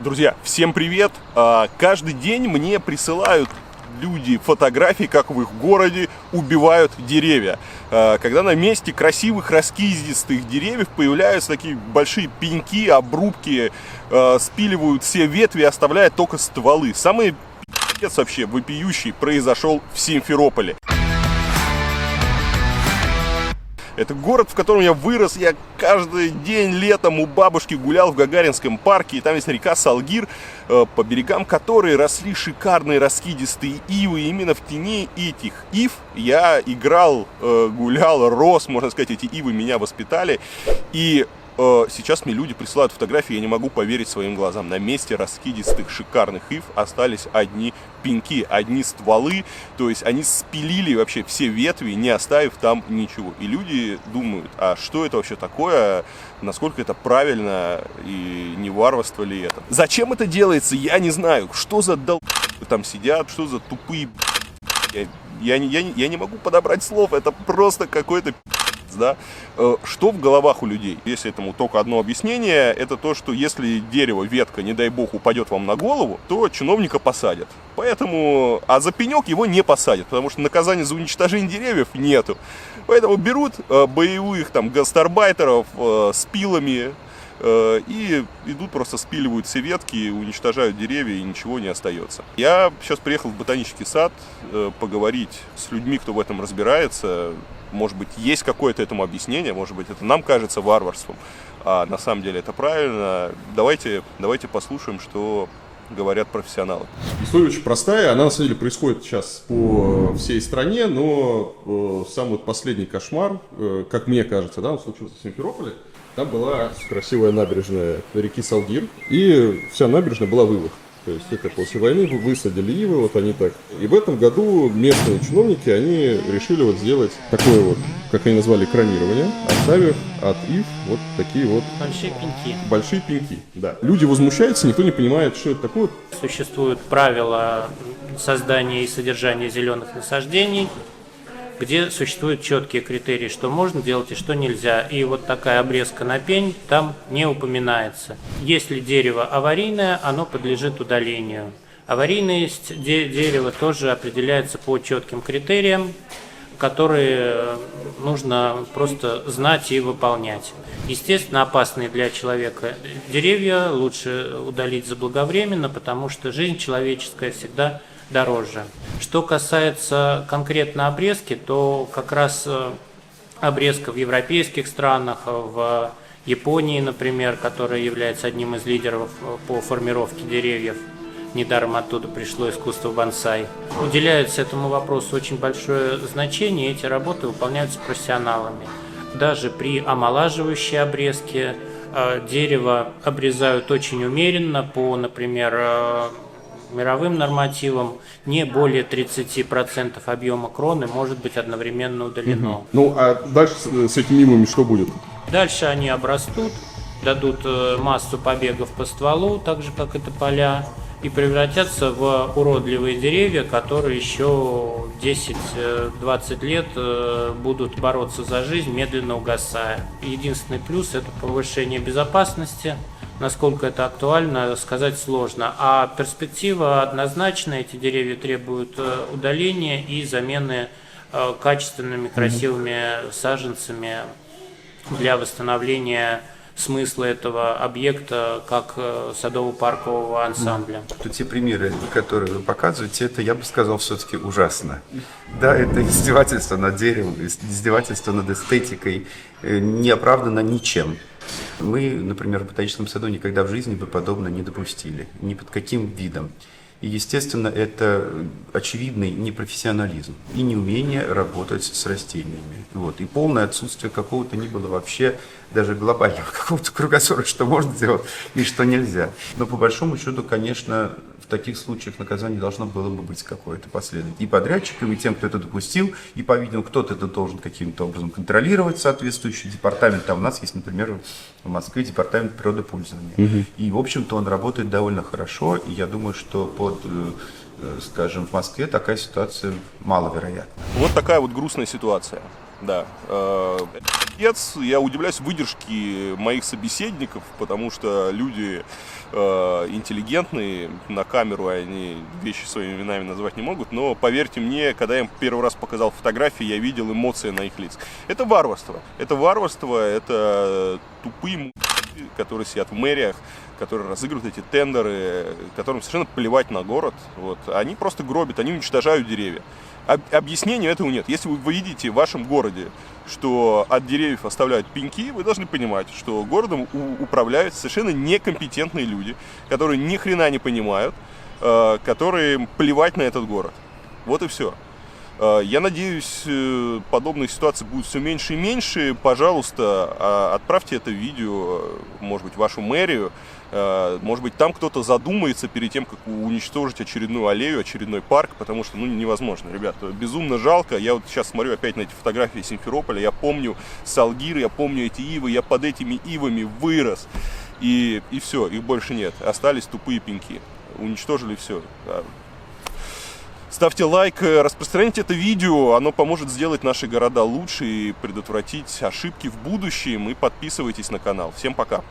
Друзья, всем привет! Каждый день мне присылают люди фотографии, как в их городе убивают деревья. Когда на месте красивых раскидистых деревьев появляются такие большие пеньки, обрубки, спиливают все ветви, оставляя только стволы. Самый пи***ц вообще вопиющий произошел в Симферополе. Это город, в котором я вырос. Я каждый день летом у бабушки гулял в Гагаринском парке. И там есть река Салгир, по берегам которой росли шикарные раскидистые ивы. И именно в тени этих ив я играл, гулял, рос. Можно сказать, эти ивы меня воспитали. И сейчас мне люди присылают фотографии, я не могу поверить своим глазам. На месте раскидистых шикарных ив остались одни пеньки, одни стволы. То есть они спилили вообще все ветви, не оставив там ничего. И люди думают, а что это вообще такое, насколько это правильно и не варварство ли это. Зачем это делается, я не знаю. Что за там сидят, что за тупые... Я не могу подобрать слов, это просто какой-то... Да? Что в головах у людей? Есть этому только одно объяснение, это то, что если дерево, ветка, не дай бог, упадет вам на голову, то чиновника посадят. Поэтому, а за пенек его не посадят, потому что наказания за уничтожение деревьев нету. Поэтому берут боевых там гастарбайтеров с пилами и идут, просто спиливают все ветки, уничтожают деревья, и ничего не остается. Я сейчас приехал в ботанический сад поговорить с людьми, кто в этом разбирается. Может быть, есть какое-то этому объяснение, может быть, это нам кажется варварством, а на самом деле это правильно. Давайте послушаем, что говорят профессионалы. История очень простая, она на самом деле происходит сейчас по всей стране, но самый последний кошмар, как мне кажется, да, он случился в Симферополе. Там была красивая набережная реки Салгир, и вся набережная была в ивах. То есть это после войны высадили ивы, вот они так. И в этом году местные чиновники, они решили вот сделать такое вот, как они назвали, экранирование, оставив от ив вот такие вот... Большие пеньки. Большие пеньки, да. Люди возмущаются, никто не понимает, что это такое. Существуют правила создания и содержания зеленых насаждений, где существуют четкие критерии, что можно делать и что нельзя. И вот такая обрезка на пень там не упоминается. Если дерево аварийное, оно подлежит удалению. Аварийность дерева тоже определяется по четким критериям, которые нужно просто знать и выполнять. Естественно, опасные для человека деревья лучше удалить заблаговременно, потому что жизнь человеческая всегда дороже. Что касается конкретно обрезки, то как раз обрезка в европейских странах, в Японии, например, которая является одним из лидеров по формировке деревьев, недаром оттуда пришло искусство бонсай, уделяется этому вопросу очень большое значение, и эти работы выполняются профессионалами. Даже при омолаживающей обрезке дерево обрезают очень умеренно по, например, мировым нормативам, не более 30% объема кроны может быть одновременно удалено. Ну, а дальше с этими ивами что будет? Дальше они обрастут, дадут массу побегов по стволу, так же, как и тополя, и превратятся в уродливые деревья, которые еще 10-20 лет будут бороться за жизнь, медленно угасая. Единственный плюс – это повышение безопасности. Насколько это актуально, сказать сложно. А перспектива однозначна. Эти деревья требуют удаления и замены качественными, красивыми саженцами для восстановления смысла этого объекта как садово-паркового ансамбля. Те примеры, которые вы показываете, это, я бы сказал, все-таки ужасно. Да, это издевательство над деревом, издевательство над эстетикой, не оправдано ничем. Мы, например, в ботаническом саду никогда в жизни бы подобное не допустили, ни под каким видом. И, естественно, это очевидный непрофессионализм и неумение работать с растениями. Вот. И полное отсутствие какого-то ни было вообще даже глобального какого-то кругозора, что можно делать и что нельзя. Но по большому счету, конечно, в таких случаях наказание должно было бы быть какое-то последовательное. И подрядчикам, и тем, кто это допустил, и, по-видимому, кто-то это должен каким-то образом контролировать, соответствующий департамент. Там у нас есть, например, в Москве департамент природопользования. И, в общем-то, он работает довольно хорошо, и я думаю, что скажем, в Москве такая ситуация маловероятна. Вот такая вот грустная ситуация. Да. Отец, я удивляюсь выдержке моих собеседников, потому что люди интеллигентные, на камеру они вещи своими именами назвать не могут, но поверьте мне, когда я им первый раз показал фотографии, я видел эмоции на их лицах. Это варварство, это тупые мужики, которые сидят в мэриях, которые разыгрывают эти тендеры, которым совершенно плевать на город. Вот. Они просто гробят, они уничтожают деревья. Объяснения этого нет. Если вы видите в вашем городе, что от деревьев оставляют пеньки, вы должны понимать, что городом управляют совершенно некомпетентные люди, которые ни хрена не понимают, которые плевать на этот город. Вот и все. Я надеюсь, подобные ситуации будут все меньше и меньше. Пожалуйста, отправьте это видео, может быть, в вашу мэрию. Может быть, там кто-то задумается перед тем, как уничтожить очередную аллею, очередной парк, потому что, невозможно, ребята, безумно жалко. Я вот сейчас смотрю опять на эти фотографии Симферополя, я помню Салгир, я помню эти ивы, я под этими ивами вырос, и все, их больше нет, остались тупые пеньки, уничтожили все. Ставьте лайк, распространяйте это видео, оно поможет сделать наши города лучше и предотвратить ошибки в будущем, и подписывайтесь на канал. Всем пока!